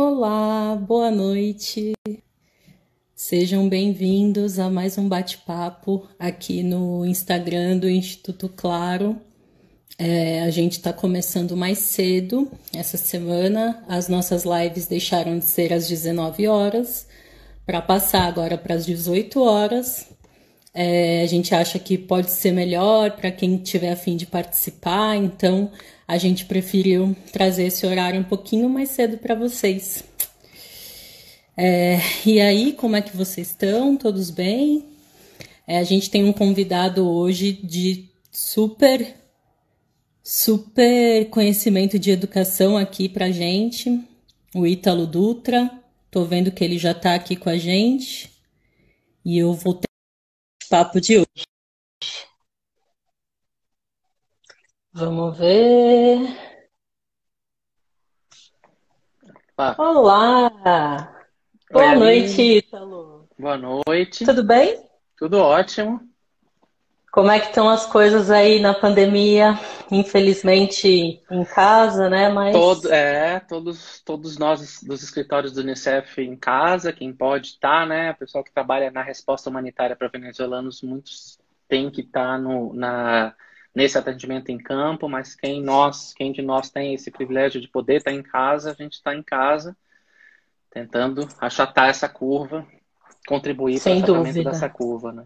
Olá, boa noite. Sejam bem-vindos a mais um bate-papo aqui no Instagram do Instituto Claro. A gente está começando mais cedo essa semana. As nossas lives deixaram de ser às 19 horas para passar agora para as 18 horas. A gente acha que pode ser melhor para quem tiver a fim de participar, então a gente preferiu trazer esse horário um pouquinho mais cedo para vocês. E aí, como é que vocês estão? Todos bem? A gente tem um convidado hoje de super conhecimento de educação aqui pra gente, o Ítalo Dutra. Tô vendo que ele já tá aqui com a gente e eu vou ter o papo de hoje. Vamos ver. Opa. Olá! Oi, Boa noite, Aline. Ítalo. Boa noite. Tudo bem? Tudo ótimo. Como é que estão as coisas aí na pandemia? Infelizmente em casa, né? Mas Todos nós dos escritórios do Unicef em casa, quem pode estar, né? O pessoal que trabalha na resposta humanitária para venezuelanos, muitos têm que estar nesse atendimento em campo, mas quem de nós tem esse privilégio de poder estar em casa, a gente está em casa, tentando achatar essa curva, contribuir para o sem achatamento dessa dúvida. curva, né?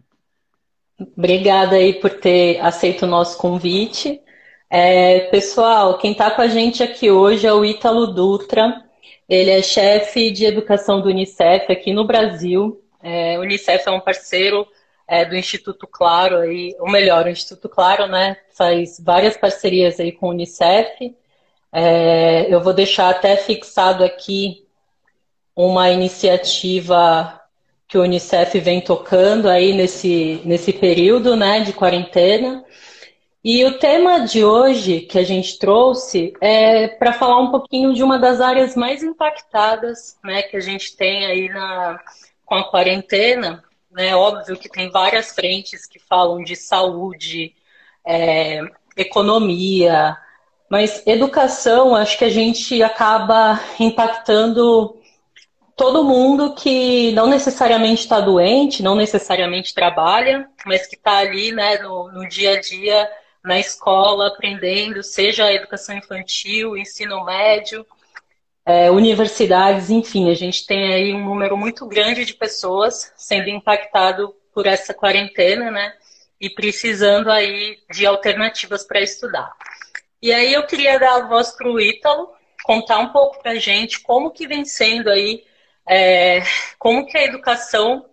Obrigada aí por ter aceito o nosso convite. Pessoal, quem está com a gente aqui hoje é o Ítalo Dutra. Ele é chefe de educação do Unicef aqui no Brasil. O Unicef é um parceiro do Instituto Claro, aí, ou melhor, o Instituto Claro, né, faz várias parcerias aí com o Unicef. Eu vou deixar até fixado aqui uma iniciativa que o Unicef vem tocando aí nesse período, né, de quarentena. E o tema de hoje que a gente trouxe é para falar um pouquinho de uma das áreas mais impactadas, né, que a gente tem aí com a quarentena. Né, óbvio que tem várias frentes que falam de saúde, economia, mas educação, acho que a gente acaba impactando todo mundo que não necessariamente está doente, não necessariamente trabalha, mas que está ali, né, no dia a dia, na escola, aprendendo, seja a educação infantil, ensino médio, universidades, enfim, a gente tem aí um número muito grande de pessoas sendo impactado por essa quarentena, né, e precisando aí de alternativas para estudar. E aí eu queria dar a voz para o Ítalo, contar um pouco para a gente como que vem sendo aí, como que a educação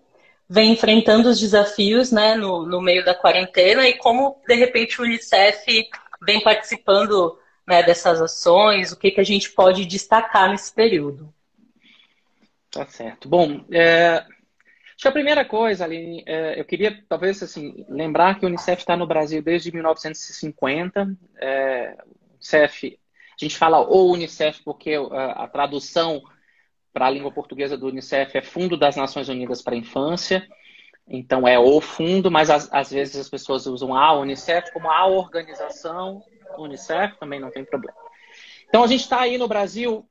vem enfrentando os desafios, né, no meio da quarentena e como, de repente, o Unicef vem participando, né, dessas ações, o que, que a gente pode destacar nesse período. Tá certo. Bom, acho que a primeira coisa, Aline, eu queria talvez assim, lembrar que o Unicef está no Brasil desde 1950. O Unicef, a gente fala o Unicef porque a tradução para a língua portuguesa do Unicef é Fundo das Nações Unidas para a Infância. Então é o fundo, mas às vezes as pessoas usam a Unicef como a organização Unicef, também não tem problema. Então, a gente está aí no Brasil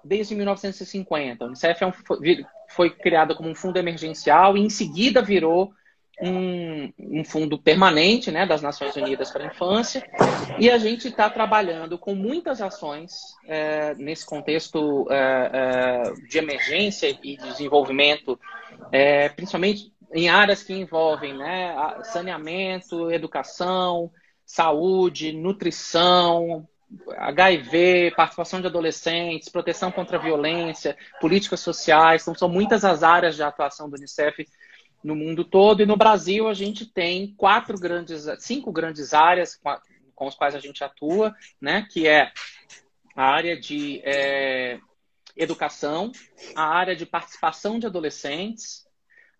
desde 1950. O Unicef foi criado como um fundo emergencial e, em seguida, virou um fundo permanente, né, das Nações Unidas para a Infância. E a gente está trabalhando com muitas ações nesse contexto de emergência e desenvolvimento, principalmente em áreas que envolvem, né, saneamento, educação, saúde, nutrição, HIV, participação de adolescentes, proteção contra a violência, políticas sociais. Então, são muitas as áreas de atuação do Unicef no mundo todo. E no Brasil, a gente tem cinco grandes áreas com as quais a gente atua, né? Que é a área de educação, a área de participação de adolescentes,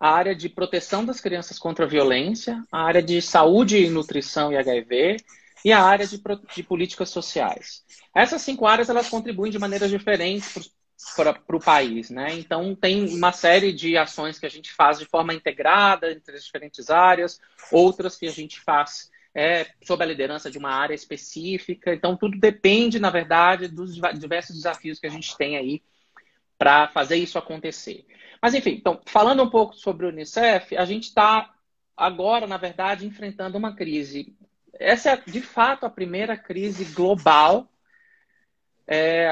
a área de proteção das crianças contra a violência, a área de saúde, nutrição e HIV e a área de políticas sociais. Essas cinco áreas elas contribuem de maneiras diferentes para o país, né? Então tem uma série de ações que a gente faz de forma integrada entre as diferentes áreas, outras que a gente faz sob a liderança de uma área específica. Então tudo depende, na verdade, dos diversos desafios que a gente tem aí para fazer isso acontecer. Mas, enfim, então, falando um pouco sobre o Unicef, a gente está agora, na verdade, enfrentando uma crise. Essa é, de fato, a primeira crise global.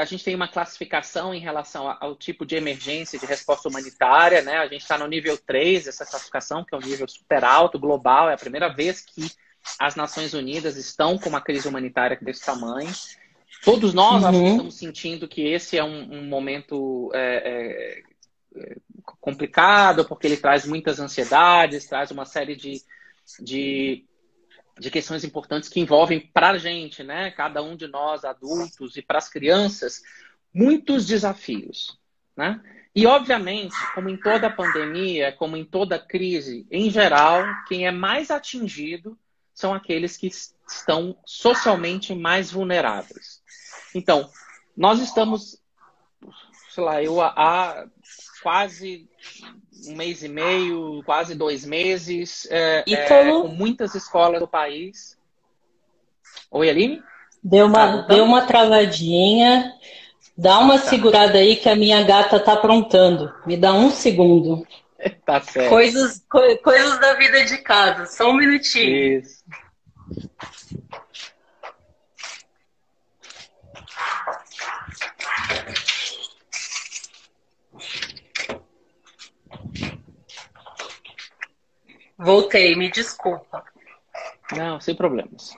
A gente tem uma classificação em relação ao tipo de emergência de resposta humanitária, né? A gente está no nível 3 dessa classificação, que é um nível super alto, global. É a primeira vez que as Nações Unidas estão com uma crise humanitária desse tamanho. Todos nós acho que estamos sentindo que esse é um momento complicado, porque ele traz muitas ansiedades, traz uma série de questões importantes que envolvem para a gente, né? Cada um de nós, adultos, e para as crianças, muitos desafios, né? E, obviamente, como em toda pandemia, como em toda crise, em geral, quem é mais atingido são aqueles que estão socialmente mais vulneráveis. Então, nós estamos, sei lá, há quase um mês e meio, quase 2 meses, com muitas escolas do país. Oi, Aline? Deu uma travadinha. Dá uma segurada aí que a minha gata tá aprontando. Me dá um segundo. Tá certo. Coisas da vida de casa. Só um minutinho. Isso. Voltei, me desculpa. Não, sem problemas.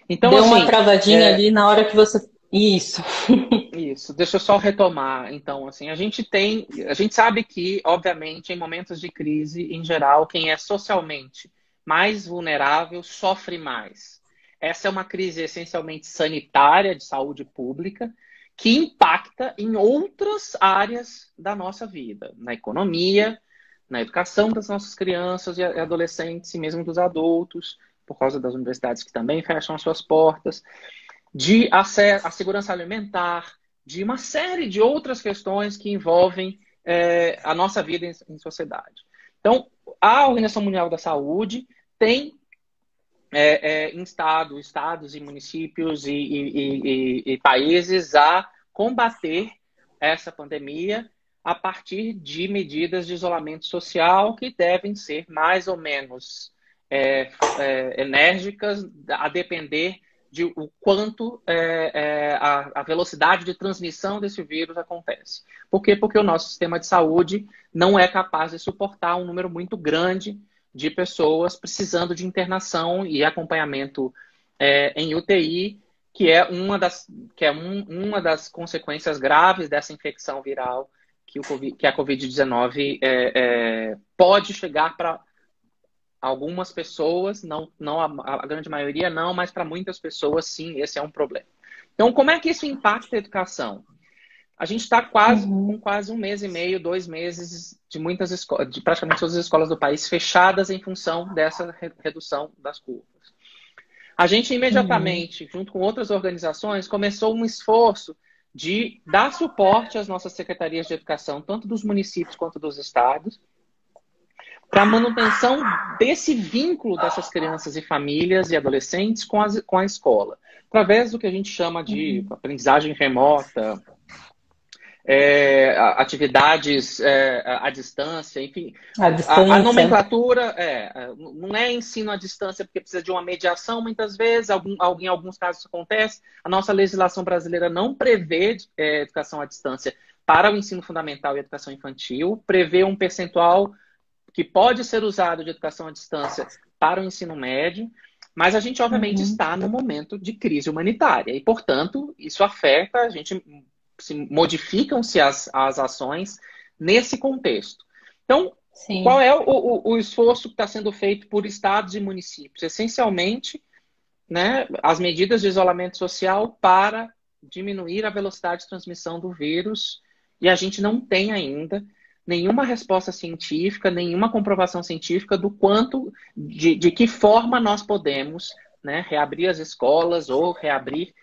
Então, deu uma travadinha ali na hora que você... Isso. Isso. Deixa eu só retomar. Então, assim, a gente sabe que, obviamente, em momentos de crise, em geral, quem é socialmente mais vulnerável sofre mais. Essa é uma crise essencialmente sanitária, de saúde pública, que impacta em outras áreas da nossa vida, na economia, na educação das nossas crianças e adolescentes, e mesmo dos adultos, por causa das universidades que também fecham as suas portas, de acesso à segurança alimentar, de uma série de outras questões que envolvem a nossa vida em sociedade. Então, a Organização Mundial da Saúde tem em estados e municípios e países a combater essa pandemia a partir de medidas de isolamento social que devem ser mais ou menos enérgicas, a depender de o quanto a velocidade de transmissão desse vírus acontece. Por quê? Porque o nosso sistema de saúde não é capaz de suportar um número muito grande de pessoas precisando de internação e acompanhamento em UTI, que é uma das consequências graves dessa infecção viral que a Covid-19 pode chegar para algumas pessoas, não a grande maioria não, mas para muitas pessoas sim, esse é um problema. Então, como é que isso impacta a educação? A gente está com quase 1 mês e meio, 2 meses de muitas escolas, de praticamente todas as escolas do país fechadas em função dessa redução das curvas. A gente imediatamente, junto com outras organizações, começou um esforço de dar suporte às nossas secretarias de educação, tanto dos municípios quanto dos estados, para a manutenção desse vínculo dessas crianças e famílias e adolescentes com a escola, através do que a gente chama de aprendizagem remota, atividades à distância, enfim. A nomenclatura não é ensino à distância porque precisa de uma mediação, muitas vezes, em alguns casos isso acontece. A nossa legislação brasileira não prevê educação à distância para o ensino fundamental e educação infantil, prevê um percentual que pode ser usado de educação à distância para o ensino médio, mas a gente, obviamente, está no momento de crise humanitária e, portanto, isso afeta, modificam-se as ações nesse contexto. Então, sim, qual é o esforço que está sendo feito por estados e municípios? Essencialmente, né, as medidas de isolamento social para diminuir a velocidade de transmissão do vírus, e a gente não tem ainda nenhuma resposta científica, nenhuma comprovação científica do quanto, de que forma nós podemos, né, reabrir as escolas ou reabrir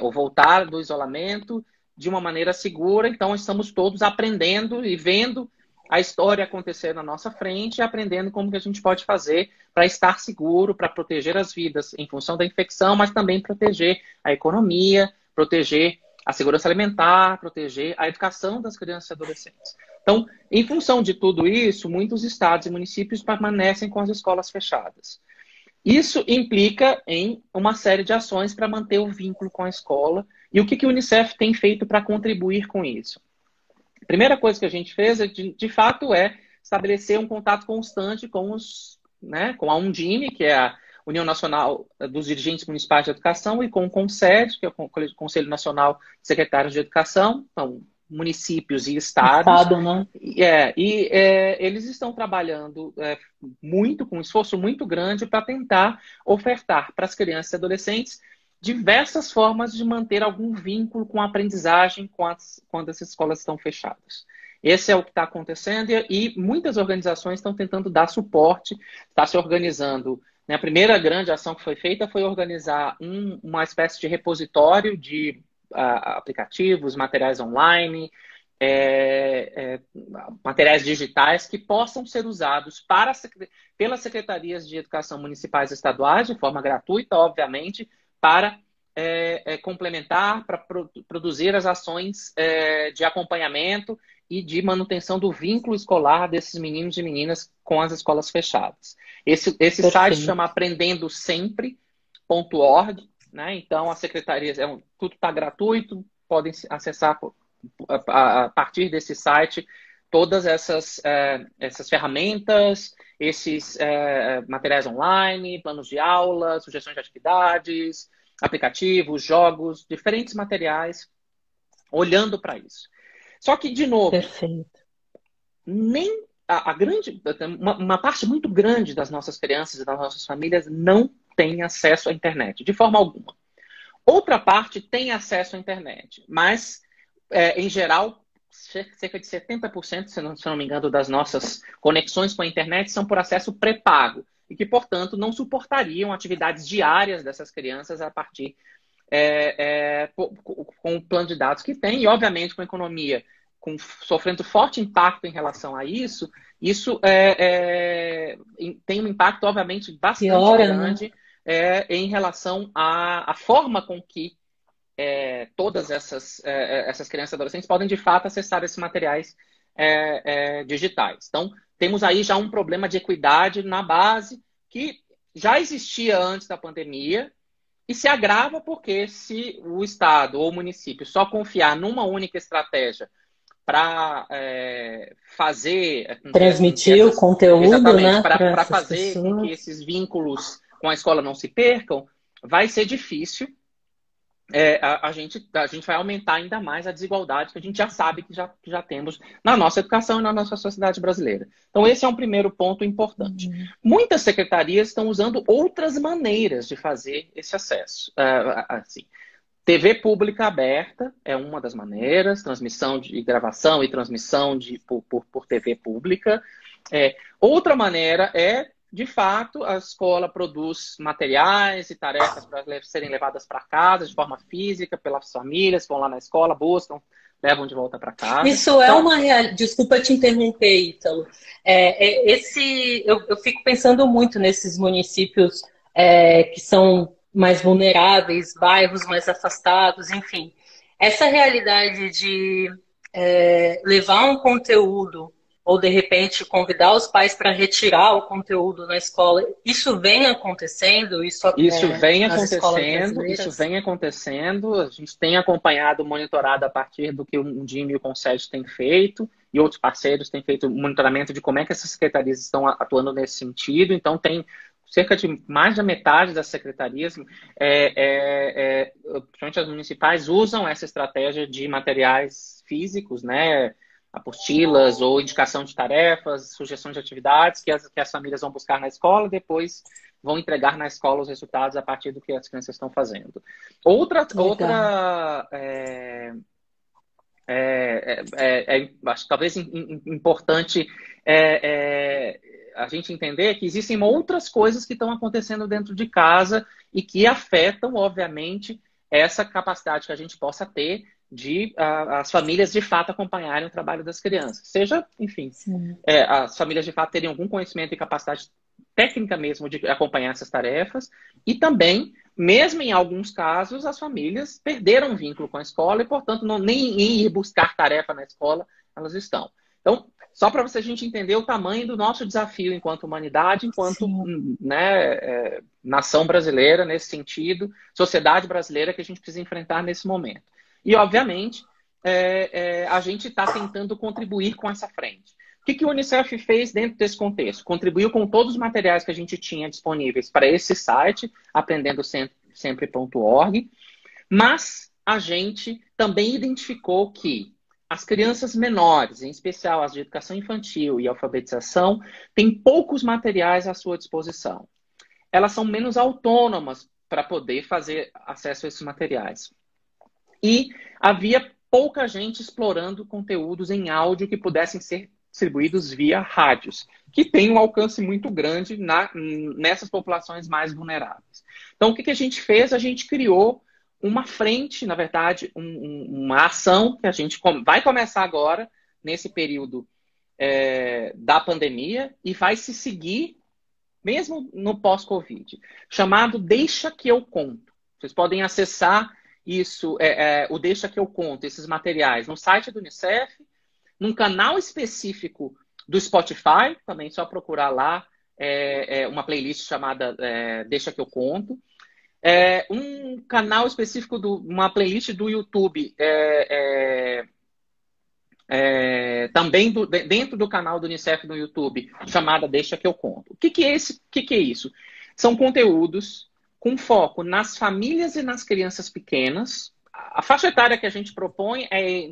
ou voltar do isolamento de uma maneira segura. Então, estamos todos aprendendo e vendo a história acontecer na nossa frente e aprendendo como que a gente pode fazer para estar seguro, para proteger as vidas em função da infecção, mas também proteger a economia, proteger a segurança alimentar, proteger a educação das crianças e adolescentes. Então, em função de tudo isso, muitos estados e municípios permanecem com as escolas fechadas. Isso implica em uma série de ações para manter o vínculo com a escola. E o que o Unicef tem feito para contribuir com isso? A primeira coisa que a gente fez, de fato, é estabelecer um contato constante com com a Undime, que é a União Nacional dos Dirigentes Municipais de Educação, e com o CONSED, que é o Conselho Nacional de Secretários de Educação, então, municípios e estados. Estado, né? Eles estão trabalhando muito, com um esforço muito grande, para tentar ofertar para as crianças e adolescentes diversas formas de manter algum vínculo com a aprendizagem quando as escolas estão fechadas. Esse é o que está acontecendo e muitas organizações estão tentando dar suporte, está se organizando. A primeira grande ação que foi feita foi organizar uma espécie de repositório de aplicativos, materiais online, materiais digitais que possam ser usados pelas secretarias de educação municipais e estaduais, de forma gratuita, obviamente, para complementar, para produzir as ações de acompanhamento e de manutenção do vínculo escolar desses meninos e meninas com as escolas fechadas. Esse site chama aprendendosempre.org, né? Então, as secretarias, tudo está gratuito, podem acessar a partir desse site todas essas ferramentas, esses materiais online, planos de aula, sugestões de atividades, aplicativos, jogos, diferentes materiais, olhando para isso. Só que, de novo, nem uma parte muito grande das nossas crianças e das nossas famílias não tem acesso à internet, de forma alguma. Outra parte tem acesso à internet, mas, em geral, cerca de 70%, se não me engano, das nossas conexões com a internet são por acesso pré-pago e que, portanto, não suportariam atividades diárias dessas crianças a partir com o plano de dados que tem e, obviamente, com a economia sofrendo forte impacto em relação a isso tem um impacto, obviamente, bastante grande, né? Em relação à forma com que todas essas crianças e adolescentes podem, de fato, acessar esses materiais digitais. Então, temos aí já um problema de equidade na base que já existia antes da pandemia e se agrava porque se o Estado ou o município só confiar numa única estratégia para transmitir o conteúdo, né? Para fazer com que esses vínculos com a escola não se percam, vai ser difícil. A gente vai aumentar ainda mais a desigualdade que a gente já sabe que já temos na nossa educação e na nossa sociedade brasileira. Então, esse é um primeiro ponto importante. Muitas secretarias estão usando outras maneiras de fazer esse acesso. Assim, TV pública aberta é uma das maneiras, transmissão de gravação e transmissão por TV pública. Outra maneira de fato, a escola produz materiais e tarefas para serem levadas para casa de forma física pelas famílias, vão lá na escola, buscam, levam de volta para casa. Isso é uma realidade. Desculpa te interromper, Ítalo. Eu fico pensando muito nesses municípios que são mais vulneráveis, bairros mais afastados, enfim. Essa realidade de levar um conteúdo ou, de repente, convidar os pais para retirar o conteúdo na escola, isso vem acontecendo? Isso vem acontecendo. A gente tem acompanhado, monitorado a partir do que o Undime e o CONSED têm feito, e outros parceiros têm feito monitoramento de como é que essas secretarias estão atuando nesse sentido. Então, tem cerca de mais da metade das secretarias, principalmente as municipais, usam essa estratégia de materiais físicos, né? Apostilas ou indicação de tarefas, sugestões de atividades que as famílias vão buscar na escola e depois vão entregar na escola os resultados a partir do que as crianças estão fazendo. Acho talvez importante a gente entender que existem outras coisas que estão acontecendo dentro de casa e que afetam, obviamente, essa capacidade que a gente possa ter de as famílias de fato acompanharem o trabalho das crianças. Seja, enfim, as famílias de fato terem algum conhecimento e capacidade técnica mesmo de acompanhar essas tarefas, e também, mesmo em alguns casos, as famílias perderam o vínculo com a escola e, portanto, nem ir buscar tarefa na escola elas estão. Então, só para a gente entender o tamanho do nosso desafio enquanto humanidade, enquanto né, nação brasileira nesse sentido, sociedade brasileira que a gente precisa enfrentar nesse momento. E, obviamente, a gente está tentando contribuir com essa frente. O que o Unicef fez dentro desse contexto? Contribuiu com todos os materiais que a gente tinha disponíveis para esse site, aprendendosempre.org, mas a gente também identificou que as crianças menores, em especial as de educação infantil e alfabetização, têm poucos materiais à sua disposição. Elas são menos autônomas para poder fazer acesso a esses materiais. E havia pouca gente explorando conteúdos em áudio que pudessem ser distribuídos via rádios, que tem um alcance muito grande nessas populações mais vulneráveis. Então, o que a gente fez? A gente criou uma frente, na verdade, uma ação que a gente vai começar agora, nesse período da pandemia, e vai se seguir, mesmo no pós-Covid, chamado Deixa que eu conto. Vocês podem acessar isso, o Deixa que eu conto, esses materiais, no site do Unicef, num canal específico do Spotify, também só procurar lá uma playlist chamada Deixa que eu conto. Um canal específico, uma playlist do YouTube, também dentro do canal do Unicef no YouTube, chamada Deixa que eu conto. O que é isso? São conteúdos com foco nas famílias e nas crianças pequenas. A faixa etária que a gente propõe é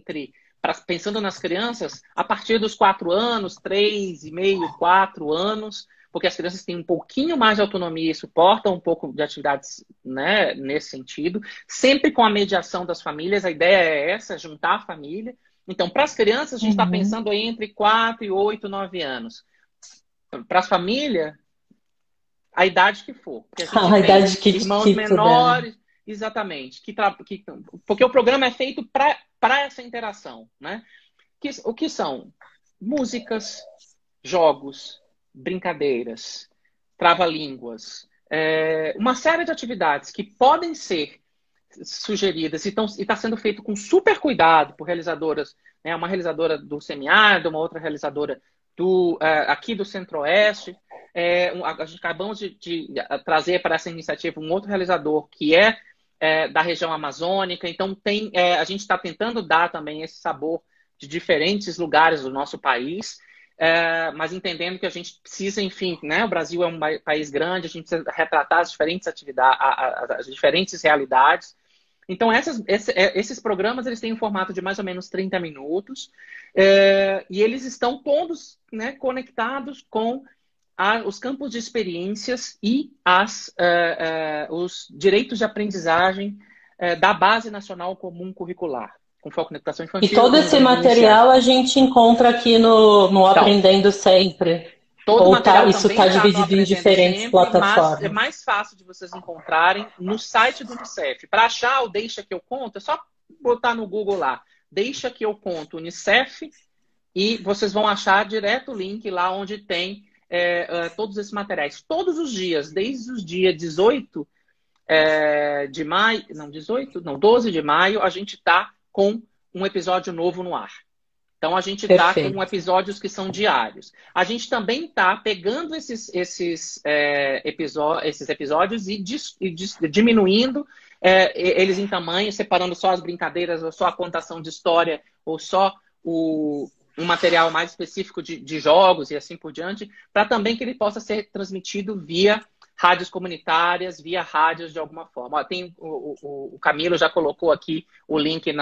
pensando nas crianças, a partir dos 4 anos, 3,5, 4 anos, porque as crianças têm um pouquinho mais de autonomia e suportam um pouco de atividades, né, nesse sentido, sempre com a mediação das famílias. A ideia é essa, juntar a família. Então, para as crianças, a gente está pensando aí entre 4 e 8, 9 anos. Para as famílias, a idade que for. A idade que irmãos menores, puder. Exatamente. Porque o programa é feito para essa interação, né? O que são? Músicas, jogos, brincadeiras, trava-línguas, uma série de atividades que podem ser sugeridas e está sendo feito com super cuidado por realizadoras, né? Uma realizadora do Semiárido, uma outra realizadora aqui do Centro-Oeste. Acabamos de trazer para essa iniciativa um outro realizador que da região amazônica. Então, a gente está tentando dar também esse sabor de diferentes lugares do nosso país, mas entendendo que a gente precisa, enfim, né? O Brasil é um país grande, a gente precisa retratar as diferentes atividades, as diferentes realidades. Então, esses programas eles têm um formato de mais ou menos 30 minutos, e eles estão todos, né, conectados com os campos de experiências e os direitos de aprendizagem da Base Nacional Comum Curricular, com foco na educação infantil. E todo esse material a gente encontra aqui no Aprendendo Sempre. Todo material isso está dividido em diferentes plataformas. Mas é mais fácil de vocês encontrarem no site do Unicef. Para achar o Deixa que eu conto, é só botar no Google lá, Deixa que eu conto Unicef, e vocês vão achar direto o link lá onde tem todos esses materiais. Todos os dias, desde os dias 18 de maio, 12 de maio, a gente está com um episódio novo no ar. Então, a gente está com episódios que são diários. A gente também está pegando esses episódios e diminuindo eles em tamanho, separando só as brincadeiras, ou só a contação de história, ou só um material mais específico de jogos e assim por diante, para também que ele possa ser transmitido via rádios comunitárias, via rádios de alguma forma. Tem o Camilo já colocou aqui o link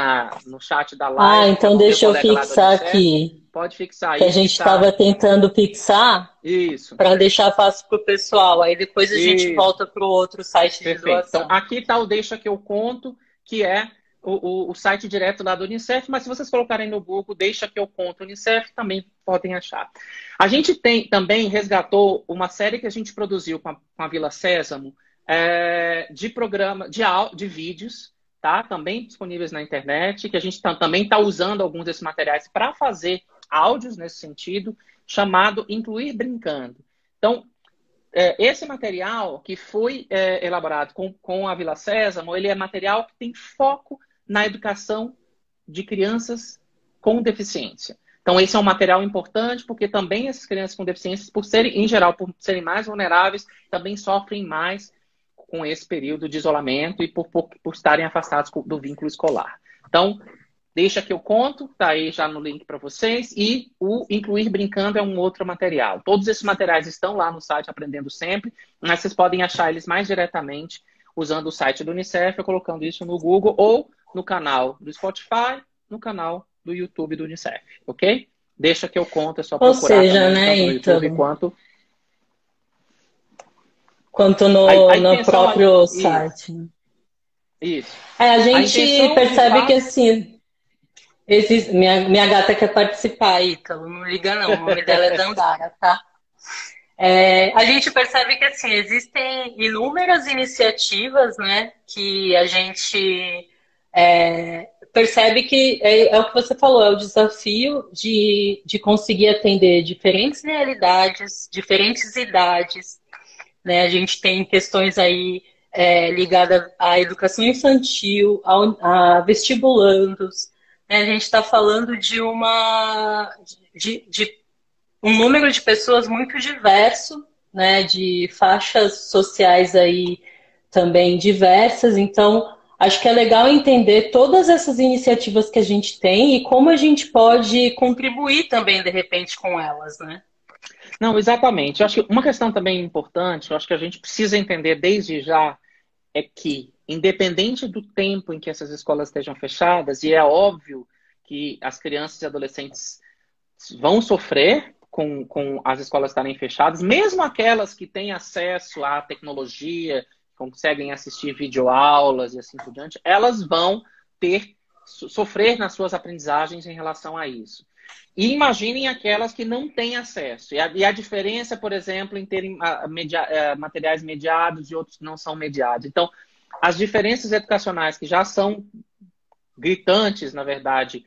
no chat da live. Então deixa eu fixar aqui. Pode fixar aí. Que a gente estava tentando fixar. Isso. Para deixar fácil para o pessoal. Aí depois a gente volta para o outro site de doação. Então aqui está o Deixa que eu conto, que é o site direto lá do Unicef, mas se vocês colocarem no Google, Deixa que eu conto Unicef, também podem achar. A gente também resgatou uma série que a gente produziu com a Vila Sésamo, de programa, de vídeos, tá? Também disponíveis na internet, que a gente também está usando alguns desses materiais para fazer áudios nesse sentido, chamado Incluir Brincando. Então, esse material que foi elaborado com a Vila Sésamo, ele é material que tem foco na educação de crianças com deficiência. Então, esse é um material importante porque também essas crianças com deficiências, por serem, em geral, por serem mais vulneráveis, também sofrem mais com esse período de isolamento e por estarem afastados do vínculo escolar. Então, deixa que eu conto, tá aí já no link para vocês, e o Incluir Brincando é um outro material. Todos esses materiais estão lá no site Aprendendo Sempre, mas vocês podem achar eles mais diretamente usando o site do Unicef, ou colocando isso no Google, ou no canal do Spotify, no canal do YouTube do Unicef, ok? Deixa que eu conto, é só procurar seja, também, né, tanto no YouTube Ítalo? quanto no próprio isso, site. isso. A gente percebe fato, que assim, minha gata quer participar, Ítalo, não liga não, o nome dela é Dandara, tá? A gente percebe que assim, existem inúmeras iniciativas, né, que a gente percebe que é o que você falou, é o desafio de conseguir atender diferentes realidades, diferentes idades, né? A gente tem questões aí ligadas à educação infantil, a vestibulandos, né? A gente está falando de um número de pessoas muito diverso, né? De faixas sociais aí também diversas. Então, acho que é legal entender todas essas iniciativas que a gente tem e como a gente pode contribuir também, de repente, com elas, né? Não, exatamente. Eu acho que uma questão também importante, eu acho que a gente precisa entender desde já, é que, independente do tempo em que essas escolas estejam fechadas, e é óbvio que as crianças e adolescentes vão sofrer com as escolas estarem fechadas, mesmo aquelas que têm acesso à tecnologia, conseguem assistir videoaulas e assim por diante, elas vão sofrer nas suas aprendizagens em relação a isso. E imaginem aquelas que não têm acesso. E a diferença, por exemplo, em terem materiais mediados e outros que não são mediados. Então, as diferenças educacionais que já são gritantes, na verdade,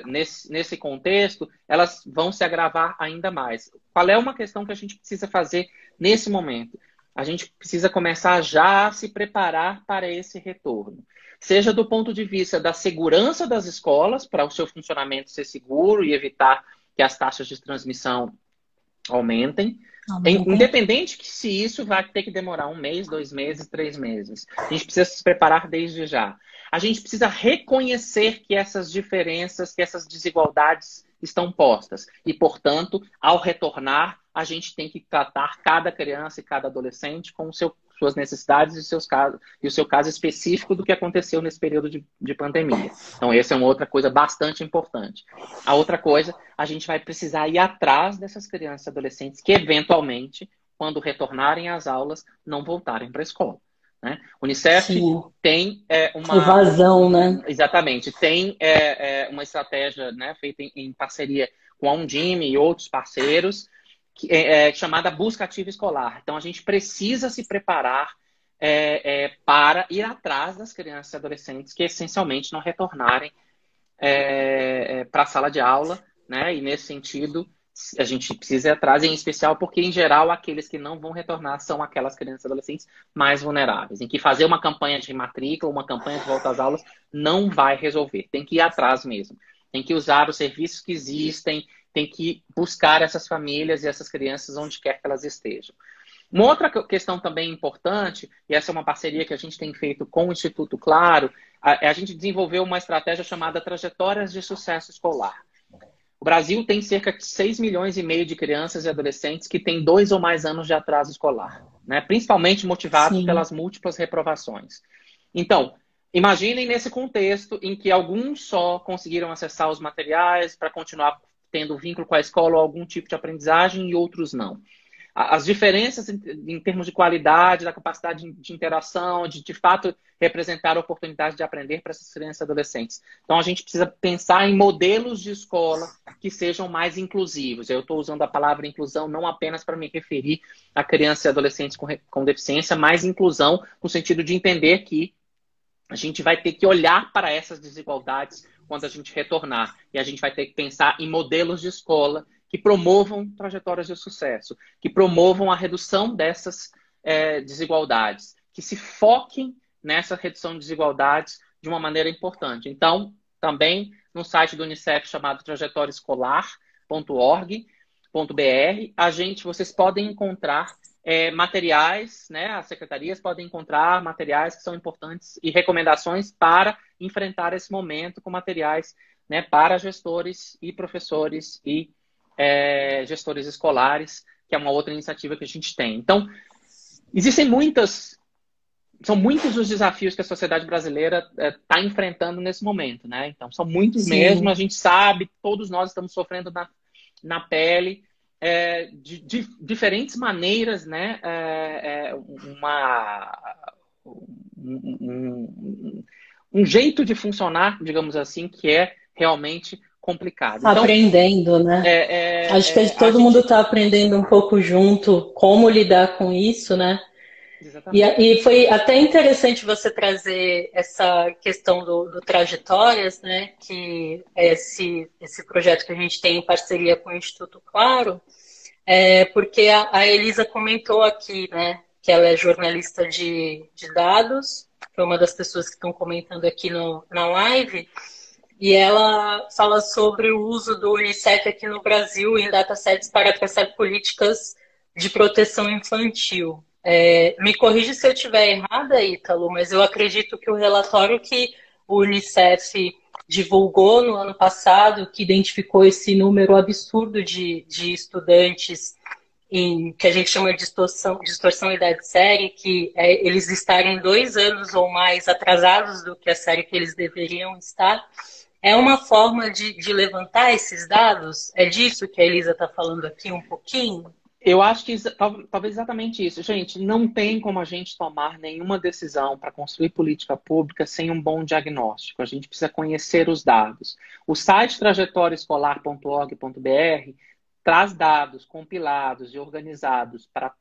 nesse contexto, elas vão se agravar ainda mais. Qual é uma questão que a gente precisa fazer nesse momento? A gente precisa começar já a se preparar para esse retorno. Seja do ponto de vista da segurança das escolas, para o seu funcionamento ser seguro e evitar que as taxas de transmissão aumentem. Independente que se isso vai ter que demorar 1 mês, 2 meses, 3 meses. A gente precisa se preparar desde já. A gente precisa reconhecer que essas diferenças, que essas desigualdades estão postas. E, portanto, ao retornar, a gente tem que tratar cada criança e cada adolescente com suas necessidades e o seu caso específico do que aconteceu nesse período de pandemia. Então, essa é uma outra coisa bastante importante. A outra coisa, a gente vai precisar ir atrás dessas crianças e adolescentes que, eventualmente, quando retornarem às aulas, não voltarem para a escola. Né? O Unicef tem uma... Evasão, né? Exatamente. Tem uma estratégia, né, feita em parceria com a Undime e outros parceiros, chamada Busca Ativa Escolar. Então, a gente precisa se preparar para ir atrás das crianças e adolescentes que, essencialmente, não retornarem para a sala de aula, né? E, nesse sentido, a gente precisa ir atrás, em especial porque, em geral, aqueles que não vão retornar são aquelas crianças e adolescentes mais vulneráveis, em que fazer uma campanha de matrícula, uma campanha de volta às aulas, não vai resolver. Tem que ir atrás mesmo. Tem que usar os serviços que existem, tem que buscar essas famílias e essas crianças onde quer que elas estejam. Uma outra questão também importante, e essa é uma parceria que a gente tem feito com o Instituto Claro, a gente desenvolveu uma estratégia chamada Trajetórias de Sucesso Escolar. O Brasil tem cerca de 6,5 milhões de crianças e adolescentes que têm 2 ou mais anos de atraso escolar, né? Principalmente motivados pelas múltiplas reprovações. Então, imaginem nesse contexto em que alguns só conseguiram acessar os materiais para continuar tendo vínculo com a escola ou algum tipo de aprendizagem e outros não. As diferenças em termos de qualidade, da capacidade de interação, de fato representar a oportunidade de aprender para essas crianças e adolescentes. Então, a gente precisa pensar em modelos de escola que sejam mais inclusivos. Eu estou usando a palavra inclusão não apenas para me referir a crianças e adolescentes com deficiência, mas inclusão no sentido de entender que a gente vai ter que olhar para essas desigualdades quando a gente retornar. E a gente vai ter que pensar em modelos de escola que promovam trajetórias de sucesso, que promovam a redução dessas desigualdades, que se foquem nessa redução de desigualdades de uma maneira importante. Então, também no site do Unicef chamado trajetoriaescolar.org.br, vocês podem encontrar materiais, né? As secretarias podem encontrar materiais que são importantes e recomendações para enfrentar esse momento com materiais, né, para gestores e professores e gestores escolares, que é uma outra iniciativa que a gente tem. Então, são muitos os desafios que a sociedade brasileira está enfrentando nesse momento, né? Então, são muitos mesmo, a gente sabe, todos nós estamos sofrendo na pele, de diferentes maneiras, né? Um jeito de funcionar, digamos assim, que é realmente complicado. Então, aprendendo, né? Acho que todo mundo está aprendendo um pouco junto como lidar com isso, né? E foi até interessante você trazer essa questão do Trajetórias, né? Que é esse projeto que a gente tem em parceria com o Instituto Claro, porque a Elisa comentou aqui, né? Que ela é jornalista de dados, foi uma das pessoas que estão comentando aqui na live, e ela fala sobre o uso do Unicef aqui no Brasil em datasets para traçar políticas de proteção infantil. Me corrija se eu estiver errada, Ítalo, mas eu acredito que o relatório que o Unicef divulgou no ano passado, que identificou esse número absurdo de estudantes que a gente chama de distorção idade série, que eles estarem 2 anos ou mais atrasados do que a série que eles deveriam estar, é uma forma de levantar esses dados? É disso que a Elisa está falando aqui um pouquinho? Eu acho que talvez exatamente isso. Gente, não tem como a gente tomar nenhuma decisão para construir política pública sem um bom diagnóstico. A gente precisa conhecer os dados. O site trajetoriaescolar.org.br traz dados compilados e organizados para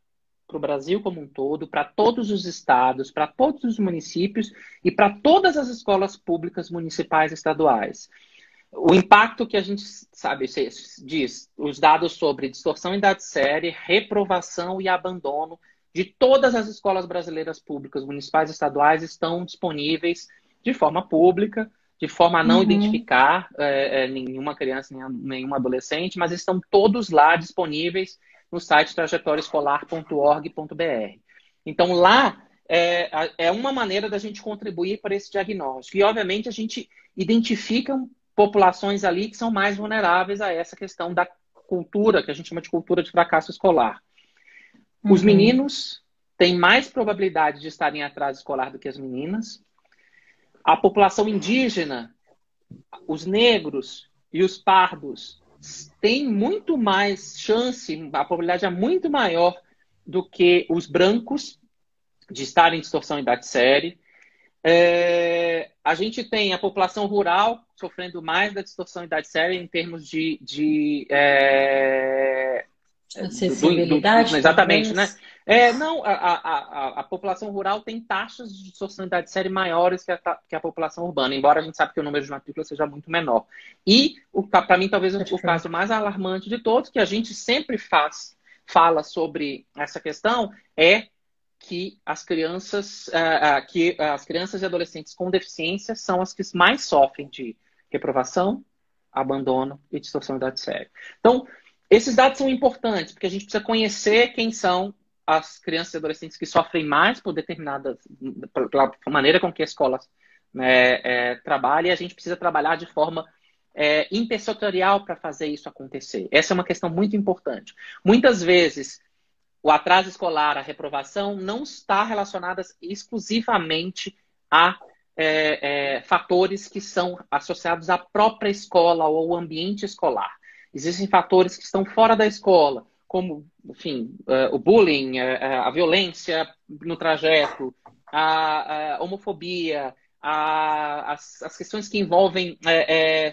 o Brasil como um todo, para todos os estados, para todos os municípios e para todas as escolas públicas municipais e estaduais. O impacto que a gente sabe, diz, os dados sobre distorção em idade séria, reprovação e abandono de todas as escolas brasileiras públicas, municipais e estaduais estão disponíveis de forma pública, de forma a não identificar nenhuma criança, nenhum adolescente, mas estão todos lá disponíveis no site trajetoriaescolar.org.br. Então, lá é uma maneira da gente contribuir para esse diagnóstico. E, obviamente, a gente identifica populações ali que são mais vulneráveis a essa questão da cultura, que a gente chama de cultura de fracasso escolar. Os meninos têm mais probabilidade de estarem em atraso escolar do que as meninas. A população indígena, os negros e os pardos têm muito mais chance, a probabilidade é muito maior do que os brancos de estarem em distorção em idade séria. A gente tem a população rural sofrendo mais da distorção em idade séria em termos de acessibilidade. Exatamente, né? Não, a população rural tem taxas de distorção em idade séria maiores que a população urbana, embora a gente sabe que o número de matrículas seja muito menor. E, para mim, talvez o caso mais alarmante de todos, que a gente sempre fala sobre essa questão, é que as crianças e adolescentes com deficiência são as que mais sofrem de reprovação, abandono e distorção de idade séria. Então, esses dados são importantes, porque a gente precisa conhecer quem são as crianças e adolescentes que sofrem mais por determinadas, pela maneira com que a escola trabalha, e a gente precisa trabalhar de forma intersetorial para fazer isso acontecer. Essa é uma questão muito importante. Muitas vezes, o atraso escolar, a reprovação, não está relacionada exclusivamente a fatores que são associados à própria escola ou ao ambiente escolar. Existem fatores que estão fora da escola, como, enfim, o bullying, a violência no trajeto, a homofobia, as questões que envolvem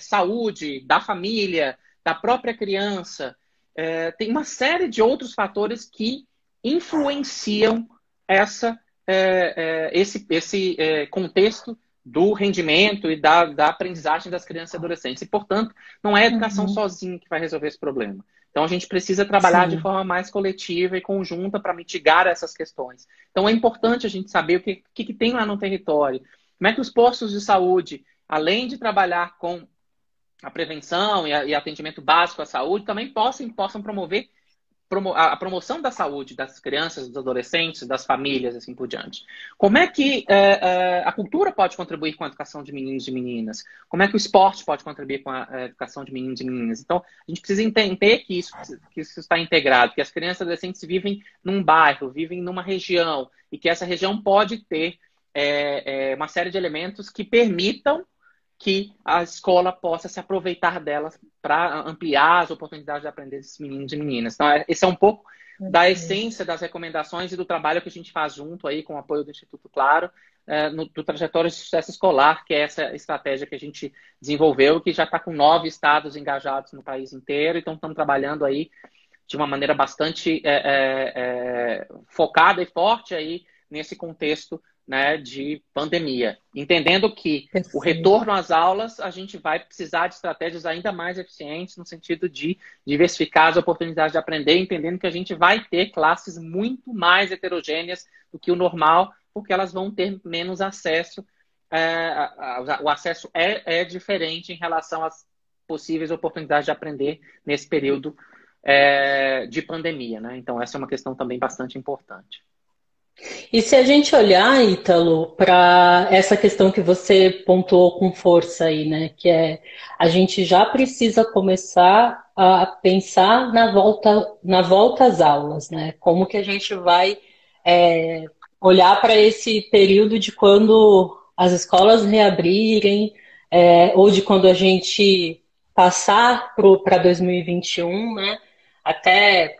saúde da família, da própria criança. Tem uma série de outros fatores que influenciam esse contexto do rendimento e da aprendizagem das crianças e adolescentes. E, portanto, não é a educação sozinha que vai resolver esse problema. Então, a gente precisa trabalhar de forma mais coletiva e conjunta para mitigar essas questões. Então, é importante a gente saber o que tem lá no território. Como é que os postos de saúde, além de trabalhar com a prevenção e atendimento básico à saúde, também possam promover a promoção da saúde das crianças, dos adolescentes, das famílias, assim por diante. Como é que a cultura pode contribuir com a educação de meninos e meninas? Como é que o esporte pode contribuir com a educação de meninos e meninas? Então, a gente precisa entender que isso está integrado, que as crianças e adolescentes vivem num bairro, vivem numa região, e que essa região pode ter uma série de elementos que permitam que a escola possa se aproveitar delas para ampliar as oportunidades de aprender desses meninos e meninas. Então, esse é um pouco da essência das recomendações e do trabalho que a gente faz junto aí com o apoio do Instituto Claro, do Trajetória de Sucesso Escolar, que é essa estratégia que a gente desenvolveu, que já está com 9 estados engajados no país inteiro, então estamos trabalhando aí de uma maneira bastante focada e forte aí nesse contexto, né, de pandemia. Entendendo que o retorno às aulas, a gente vai precisar de estratégias ainda mais eficientes no sentido de diversificar as oportunidades de aprender, entendendo que a gente vai ter classes muito mais heterogêneas do que o normal, porque elas vão ter menos acesso. O acesso é diferente em relação às possíveis oportunidades de aprender nesse período de pandemia, né? Então, essa é uma questão também bastante importante. E se a gente olhar, Ítalo, para essa questão que você pontuou com força aí, né? Que a gente já precisa começar a pensar na volta às aulas, né? Como que a gente vai olhar para esse período de quando as escolas reabrirem, ou de quando a gente passar para 2021, né? Até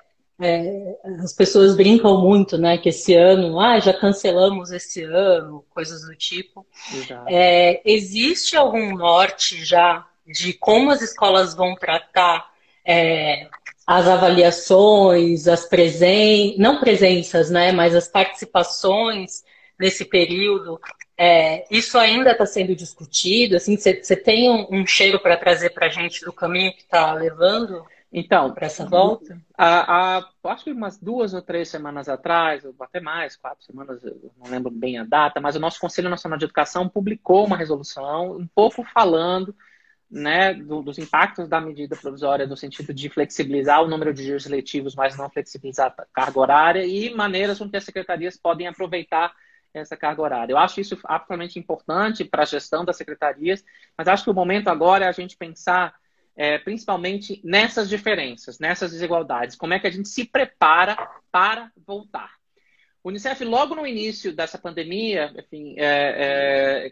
as pessoas brincam muito, né, que esse ano, já cancelamos esse ano, coisas do tipo. Existe algum norte já de como as escolas vão tratar as avaliações, não presenças, né, mas as participações nesse período? Isso ainda está sendo discutido? Assim, você tem um cheiro para trazer para a gente do caminho que está levando? Então, para essa volta? Acho que umas 2 ou 3 semanas atrás, ou até mais, 4 semanas, eu não lembro bem a data, mas o nosso Conselho Nacional de Educação publicou uma resolução um pouco falando, né, dos impactos da medida provisória no sentido de flexibilizar o número de dias letivos, mas não flexibilizar a carga horária e maneiras com que as secretarias podem aproveitar essa carga horária. Eu acho isso absolutamente importante para a gestão das secretarias, mas acho que o momento agora é a gente pensar principalmente nessas diferenças, nessas desigualdades. Como é que a gente se prepara para voltar? O Unicef, logo no início dessa pandemia, enfim,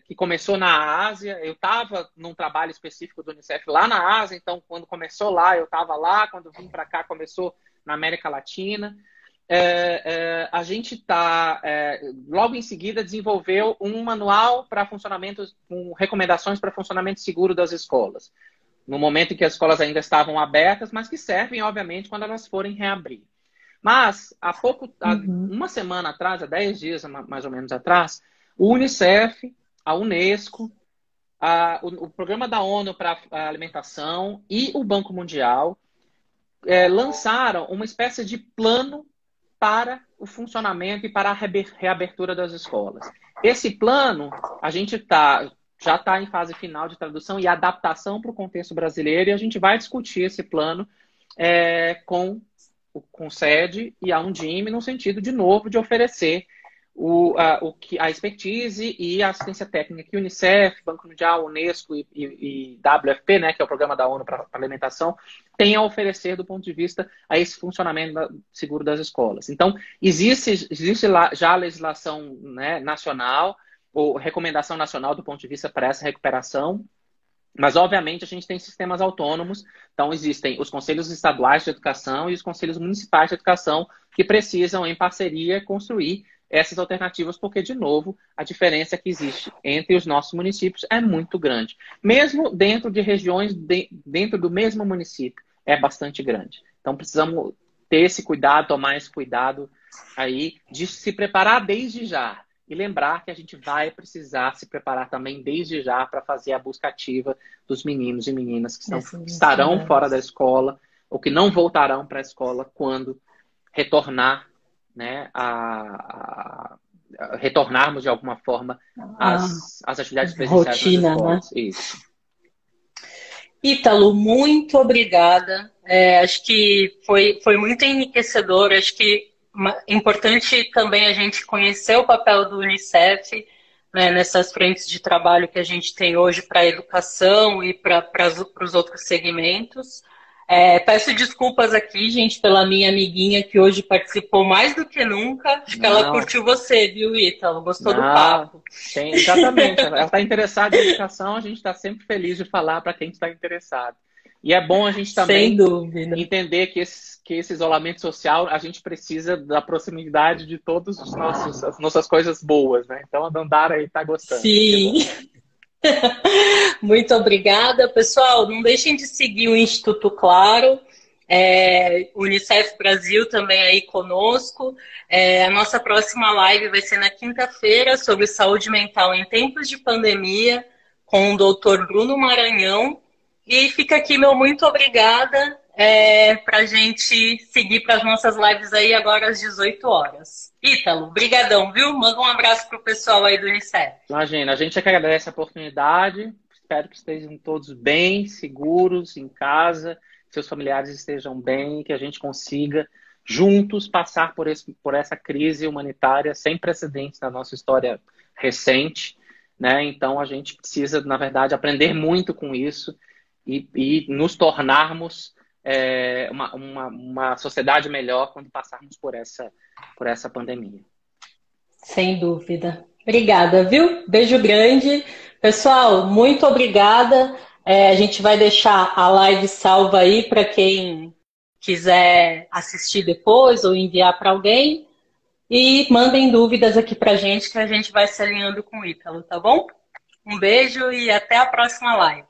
que começou na Ásia, eu estava num trabalho específico do Unicef lá na Ásia, então quando começou lá, eu estava lá, quando vim para cá, começou na América Latina. A gente logo em seguida desenvolveu um manual para funcionamento, com recomendações para funcionamento seguro das escolas, no momento em que as escolas ainda estavam abertas, mas que servem, obviamente, quando elas forem reabrir. Mas, há uma semana atrás, há 10 dias mais ou menos atrás, o Unicef, a Unesco, o Programa da ONU para a Alimentação e o Banco Mundial lançaram uma espécie de plano para o funcionamento e para a reabertura das escolas. Esse plano, a gente já está em fase final de tradução e adaptação para o contexto brasileiro, e a gente vai discutir esse plano com o SED e a Undime, no sentido, de novo, de oferecer a expertise e a assistência técnica que o Unicef, Banco Mundial, Unesco e WFP, né, que é o Programa da ONU para a Alimentação, tem a oferecer do ponto de vista a esse funcionamento seguro das escolas. Então, existe já a legislação, né, nacional, ou recomendação nacional do ponto de vista para essa recuperação, mas, obviamente, a gente tem sistemas autônomos, então existem os conselhos estaduais de educação e os conselhos municipais de educação que precisam, em parceria, construir essas alternativas, porque, de novo, a diferença que existe entre os nossos municípios é muito grande. Mesmo dentro de regiões, dentro do mesmo município, é bastante grande. Então, precisamos ter esse cuidado, tomar esse cuidado aí de se preparar desde já. e lembrar que a gente vai precisar se preparar também desde já para fazer a busca ativa dos meninos e meninas que estarão fora da escola ou que não voltarão para a escola quando retornar, né, retornarmos de alguma forma às atividades presenciais nas escolas. Né? Isso. Ítalo, muito obrigada. Acho que foi muito enriquecedor. Acho que é importante também a gente conhecer o papel do Unicef, né, nessas frentes de trabalho que a gente tem hoje para a educação e para os outros segmentos. Peço desculpas aqui, gente, pela minha amiguinha que hoje participou mais do que nunca. Acho que ela curtiu você, viu, Ítalo? Gostou do papo. Exatamente. Ela está interessada em educação, a gente está sempre feliz de falar para quem está interessado. E é bom a gente também entender que esse isolamento social, a gente precisa da proximidade de todas as nossas coisas boas, né? Então a Dandara aí está gostando. Sim. Muito obrigada. Pessoal, não deixem de seguir o Instituto Claro, Unicef Brasil também aí conosco. A nossa próxima live vai ser na quinta-feira sobre saúde mental em tempos de pandemia com o Dr. Bruno Maranhão. E fica aqui meu muito obrigada para a gente seguir para as nossas lives aí agora às 18 horas. Ítalo, brigadão, viu? Manda um abraço para o pessoal aí do Unicef. Imagina, a gente é que agradece a oportunidade. Espero que estejam todos bem, seguros, em casa, que seus familiares estejam bem, que a gente consiga juntos passar por essa crise humanitária sem precedentes na nossa história recente, né? Então a gente precisa, na verdade, aprender muito com isso e nos tornarmos uma sociedade melhor quando passarmos por essa pandemia. Sem dúvida. Obrigada, viu? Beijo grande. Pessoal, muito obrigada. A gente vai deixar a live salva aí para quem quiser assistir depois ou enviar para alguém. E mandem dúvidas aqui para a gente que a gente vai se alinhando com o Ítalo, tá bom? Um beijo e até a próxima live.